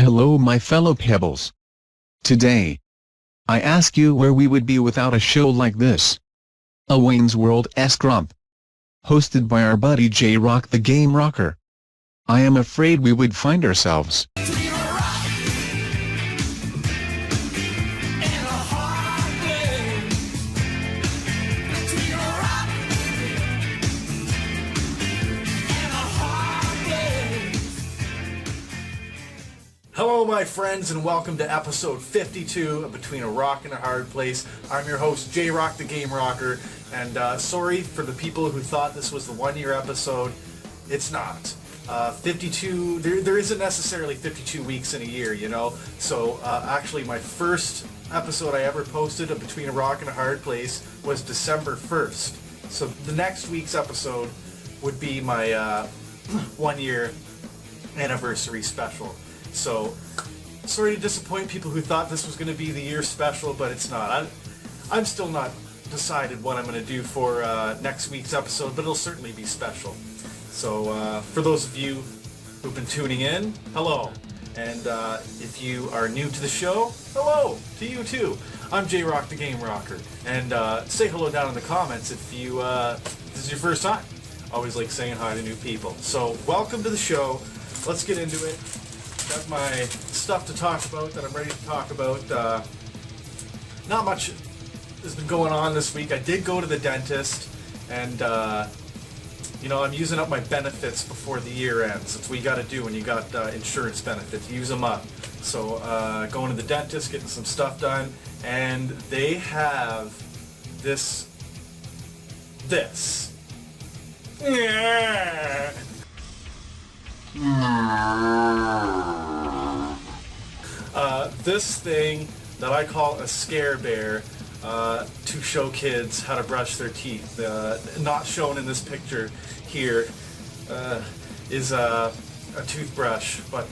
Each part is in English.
Hello my fellow pebbles. Today, I ask you where we would be without a show like this. A Wayne's World-esque grump. Hosted by our buddy JRock the GameRocker. I am afraid we would find ourselves Hello my friends and welcome to episode 52 of Between a Rock and a Hard Place. I'm your host JRock the GameRocker, and sorry for the people who thought this was the 1 year episode. It's not. 52, there isn't necessarily 52 weeks in a year, you know. So actually my first episode I ever posted of Between a Rock and a Hard Place was December 1st. So the next week's episode would be my 1 year anniversary special. So, sorry to disappoint people who thought this was going to be the year special, but it's not. I'm still not decided what I'm going to do for next week's episode, but it'll certainly be special. So, for those of you who've been tuning in, hello. And if you are new to the show, hello to you too. I'm JRock the GameRocker. And say hello down in the comments if you this is your first time. Always like saying hi to new people. So, welcome to the show. Let's get into it. Got my stuff to talk about that I'm ready to talk about. Not much has been going on this week. I did go to the dentist, and you know, I'm using up my benefits before the year ends. That's what you got to do when you got insurance benefits. Use them up. So going to the dentist, getting some stuff done, and they have this. This thing that I call a scare bear to show kids how to brush their teeth. Not shown in this picture here is a toothbrush, but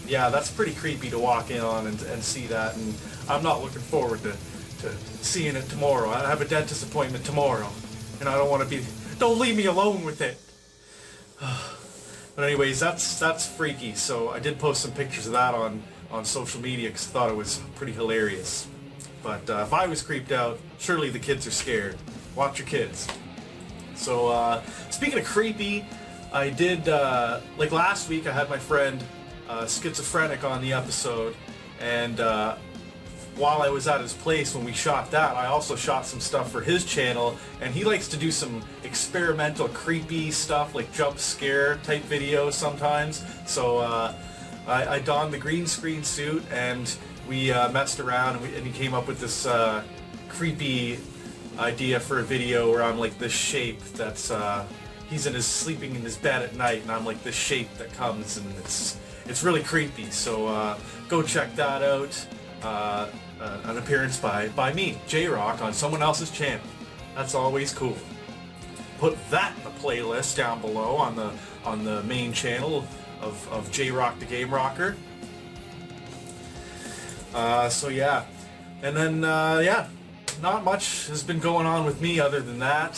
yeah, that's pretty creepy to walk in on and see that, and I'm not looking forward to seeing it tomorrow. I have a dentist appointment tomorrow, and I don't want to be. Don't leave me alone with it. But anyways, that's freaky. So I did post some pictures of that on social media because I thought it was pretty hilarious. But if I was creeped out, surely the kids are scared. Watch your kids. So speaking of creepy, I did, like last week I had my friend SKITZOPHRENIC on the episode, and while I was at his place when we shot that, I also shot some stuff for his channel, and he likes to do some experimental creepy stuff like jump scare type videos sometimes. So I donned the green screen suit and we messed around, and he came up with this creepy idea for a video where I'm like this shape that's he's sleeping in his bed at night, and I'm like this shape that comes, and it's really creepy. So go check that out. An appearance by me, JRock, on someone else's channel. That's always cool. Put that in the playlist down below on the main channel of JRock the GameRocker. So yeah, and then yeah, not much has been going on with me other than that.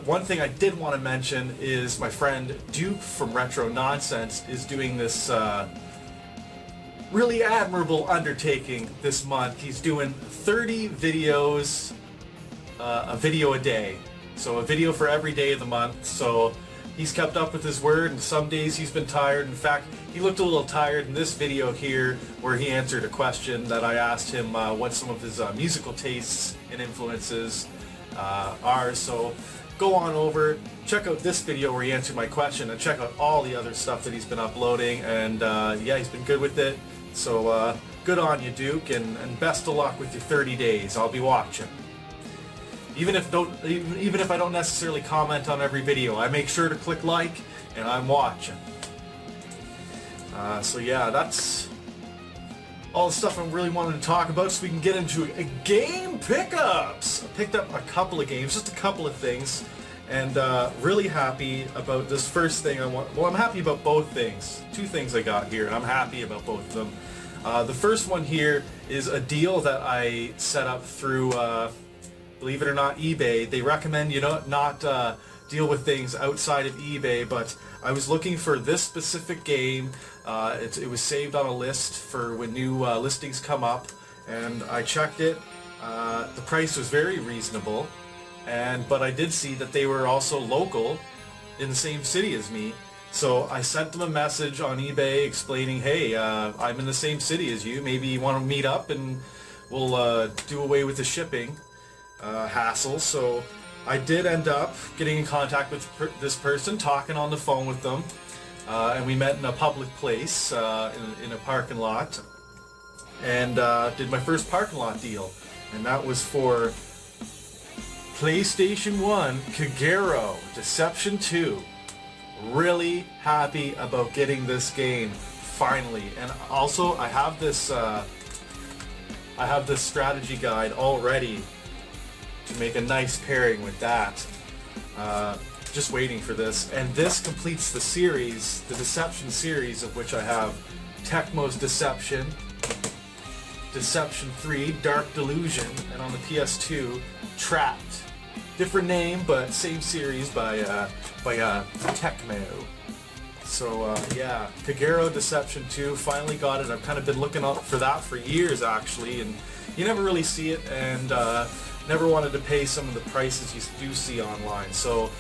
One thing I did want to mention is my friend Duke from Retro Nonsense is doing this really admirable undertaking this month. He's doing 30 videos, a video a day. So a video for every day of the month. So he's kept up with his word, and some days he's been tired. In fact, he looked a little tired in this video here where he answered a question that I asked him what some of his musical tastes and influences are. So go on over, check out this video where he answered my question, and check out all the other stuff that he's been uploading, and yeah, he's been good with it. So good on you, Duke, and best of luck with your 30 days. I'll be watching. Even if I don't necessarily comment on every video, I make sure to click like, and I'm watching. So yeah, that's all the stuff I really wanted to talk about, so we can get into game pickups. I picked up a couple of games, just a couple of things, and really happy about this first thing I want. Well, I'm happy about both things. Two things I got here, and I'm happy about both of them. The first one here is a deal that I set up through, believe it or not, eBay. They recommend you not deal with things outside of eBay, but I was looking for this specific game. It was saved on a list for when new listings come up, and I checked it. The price was very reasonable, but I did see that they were also local in the same city as me. So I sent them a message on eBay explaining, hey, I'm in the same city as you. Maybe you want to meet up and we'll do away with the shipping hassle. So I did end up getting in contact with this person, talking on the phone with them, and we met in a public place in a parking lot, and did my first parking lot deal, and that was for PlayStation 1 Kagero Deception 2. Really happy about getting this game finally, and also I have this strategy guide all ready to make a nice pairing with that. Just waiting for this, and this completes the series, the Deception series, of which I have Tecmo's Deception, Deception 3, Dark Delusion, and on the PS2, Trapped. Different name, but same series by Tecmo. So yeah, Kagero Deception 2, finally got it. I've kind of been looking out for that for years actually, and you never really see it, and never wanted to pay some of the prices you do see online. So,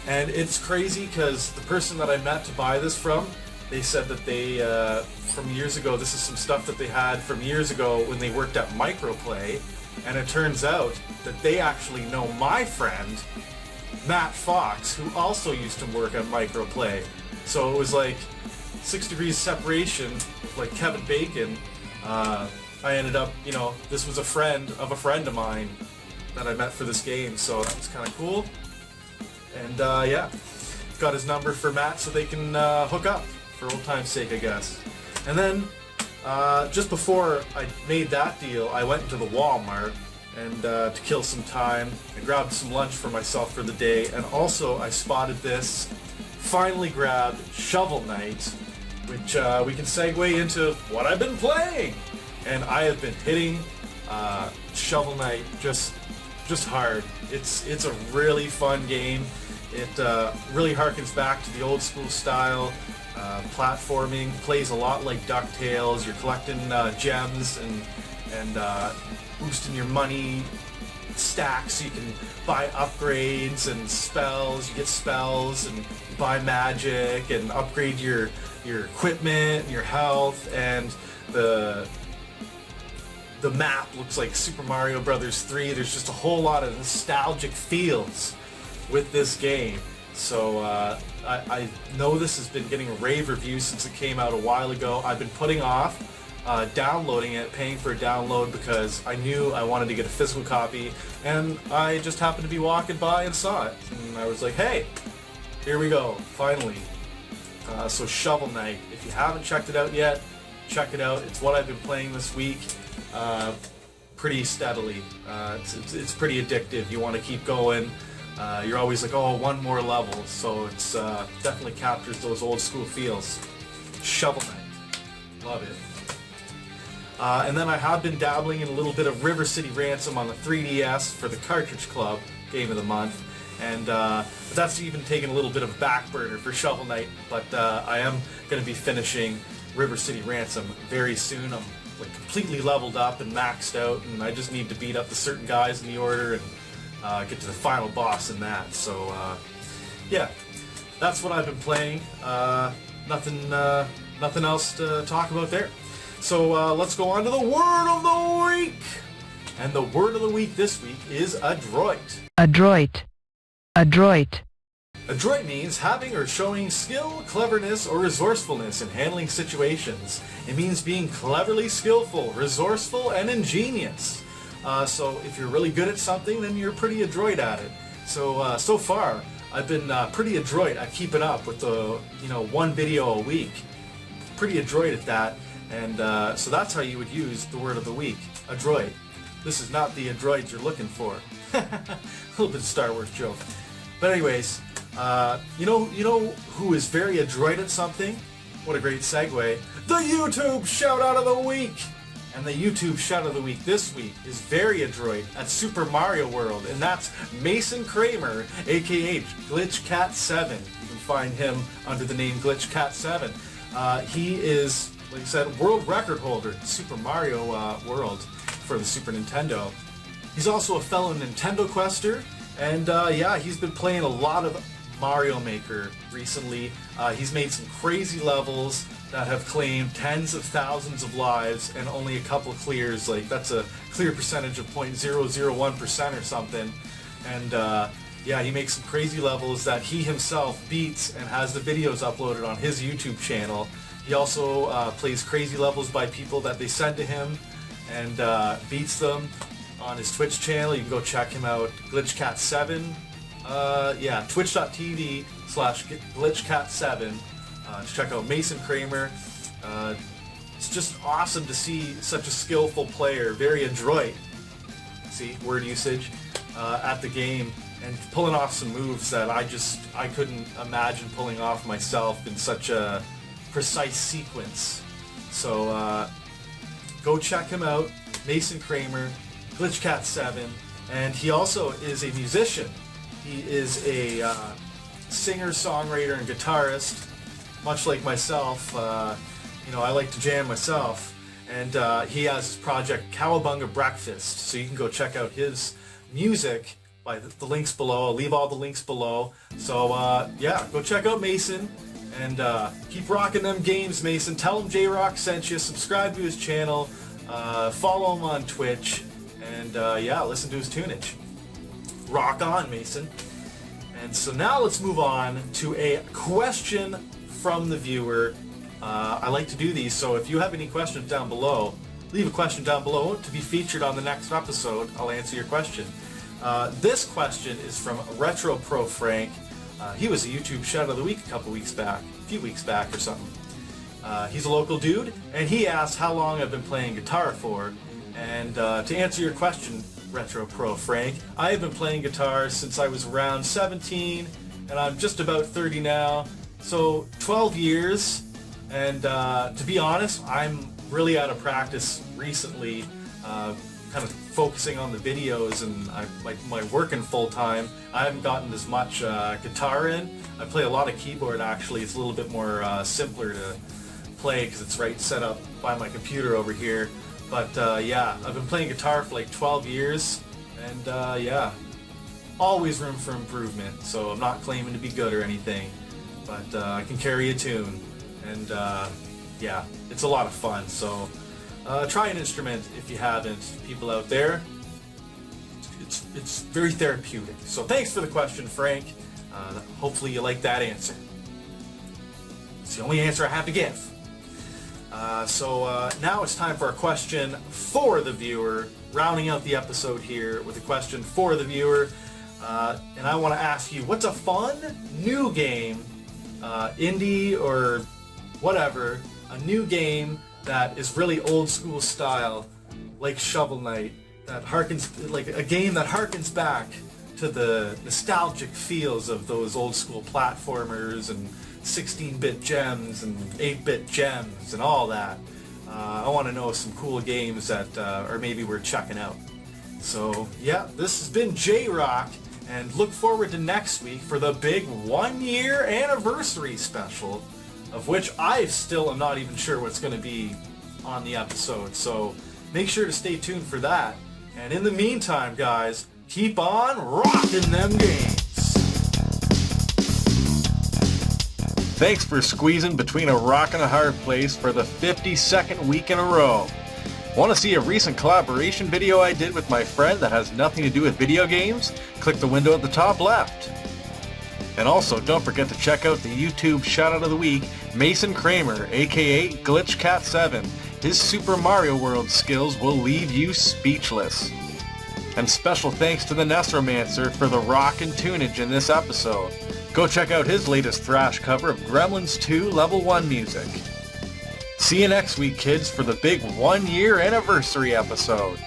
and it's crazy because the person that I met to buy this from, they said that they, from years ago, this is some stuff that they had from years ago when they worked at Microplay, and it turns out that they actually know my friend, Matt Fox, who also used to work at Microplay. So it was like 6 degrees separation, like Kevin Bacon. I ended up, you know, this was a friend of mine that I met for this game, so that was kind of cool. And yeah, got his number for Matt so they can hook up for old time's sake, I guess. And then just before I made that deal, I went into the Walmart and to kill some time. I grabbed some lunch for myself for the day, and also I spotted this. Finally grabbed Shovel Knight, which we can segue into what I've been playing. And I have been hitting Shovel Knight just hard. It's a really fun game. It really harkens back to the old school style platforming. Plays a lot like DuckTales. You're collecting gems and boosting your money stacks so you can buy upgrades and spells. You get spells and buy magic and upgrade your equipment and your health, and the map looks like Super Mario Bros. 3. There's just a whole lot of nostalgic feels with this game. So I know this has been getting rave reviews since it came out a while ago. I've been putting off downloading it, paying for a download, because I knew I wanted to get a physical copy, and I just happened to be walking by and saw it. And I was like, hey, here we go, finally. So Shovel Knight, if you haven't checked it out yet, check it out. It's what I've been playing this week. Pretty steadily. It's pretty addictive. You want to keep going. You're always like, oh, one more level. So it's definitely captures those old school feels. Shovel Knight. Love it. And then I have been dabbling in a little bit of River City Ransom on the 3DS for the Cartridge Club Game of the Month. And that's even taken a little bit of back burner for Shovel Knight. But I am going to be finishing River City Ransom very soon. I'm like completely leveled up and maxed out, and I just need to beat up the certain guys in the order and get to the final boss in that. So yeah, that's what I've been playing. Nothing else to talk about there. So let's go on to the word of the week. And the word of the week this week is adroit. Adroit. Adroit. Adroit means having or showing skill, cleverness, or resourcefulness in handling situations. It means being cleverly skillful, resourceful, and ingenious. So if you're really good at something, then you're pretty adroit at it. So so far, I've been pretty adroit at keeping up with the one video a week. Pretty adroit at that, and so that's how you would use the word of the week, adroit. This is not the adroit you're looking for. A little bit of Star Wars joke. But anyways, you know who is very adroit at something? What a great segue. The YouTube shout out of the week! And the YouTube shout of the week this week is very adroit at Super Mario World, and that's Mason Kramer, aka GlitchCat7. You can find him under the name GlitchCat7. He is, like I said, world record holder in Super Mario World for the Super Nintendo. He's also a fellow Nintendo quester, and yeah, he's been playing a lot of Mario Maker recently. He's made some crazy levels that have claimed tens of thousands of lives and only a couple clears. Like, that's a clear percentage of 0.001% or something. And yeah, he makes some crazy levels that he himself beats and has the videos uploaded on his YouTube channel. He also plays crazy levels by people that they send to him and beats them on his Twitch channel. You can go check him out, GlitchCat7. Yeah, twitch.tv/GlitchCat7 to check out Mason Kramer. It's just awesome to see such a skillful player, very adroit, see, word usage, at the game, and pulling off some moves that I couldn't imagine pulling off myself in such a precise sequence. So go check him out, Mason Kramer, GlitchCat7, and he also is a musician. He is a singer, songwriter, and guitarist, much like myself. You know, I like to jam myself, and he has his project Cowabunga Breakfast, so you can go check out his music by the links below. I'll leave all the links below. So yeah, go check out Mason, and keep rocking them games, Mason. Tell him JRock sent you, subscribe to his channel, follow him on Twitch, and yeah, listen to his tunage. Rock on, Mason. And so now let's move on to a question from the viewer. I like to do these, so if you have any questions down below, leave a question down below to be featured on the next episode. I'll answer your question. This question is from Retro Pro Frank. He was a YouTube shout of the week a few weeks back or something. He's a local dude, and he asked how long I've been playing guitar for. And to answer your question, Retro Pro Frank, I have been playing guitar since I was around 17, and I'm just about 30 now, so 12 years. And to be honest, I'm really out of practice recently, kind of focusing on the videos, and my working full time. I haven't gotten as much guitar in. I play a lot of keyboard, actually. It's a little bit more simpler to play because it's right set up by my computer over here. But yeah, I've been playing guitar for like 12 years, and yeah, always room for improvement. So I'm not claiming to be good or anything, but I can carry a tune, and yeah, it's a lot of fun. So try an instrument if you haven't, people out there. It's very therapeutic. So thanks for the question, Frank. Hopefully you like that answer. It's the only answer I have to give. So now it's time for a question for the viewer, rounding out the episode here with a question for the viewer. And I want to ask you, what's a fun new game, indie or whatever, a new game that is really old school style, like Shovel Knight, that harkens, like a game that harkens back to the nostalgic feels of those old school platformers and 16-bit gems and 8-bit gems and all that. I want to know some cool games that or maybe we're checking out. So yeah, this has been JRock, and look forward to next week for the big 1-year anniversary special, of which I still am not even sure what's going to be on the episode. So make sure to stay tuned for that. And in the meantime, guys, keep on rocking them games. Thanks for squeezing between a rock and a hard place for the 52nd week in a row. Want to see a recent collaboration video I did with my friend that has nothing to do with video games? Click the window at the top left. And also, don't forget to check out the YouTube shoutout of the week, Mason Kramer, aka GlitchCat7. His Super Mario World skills will leave you speechless. And special thanks to the NESROMANCER for the rock and tunage in this episode. Go check out his latest thrash cover of Gremlins 2 Level 1 music. See you next week, kids, for the big 1-year anniversary episode.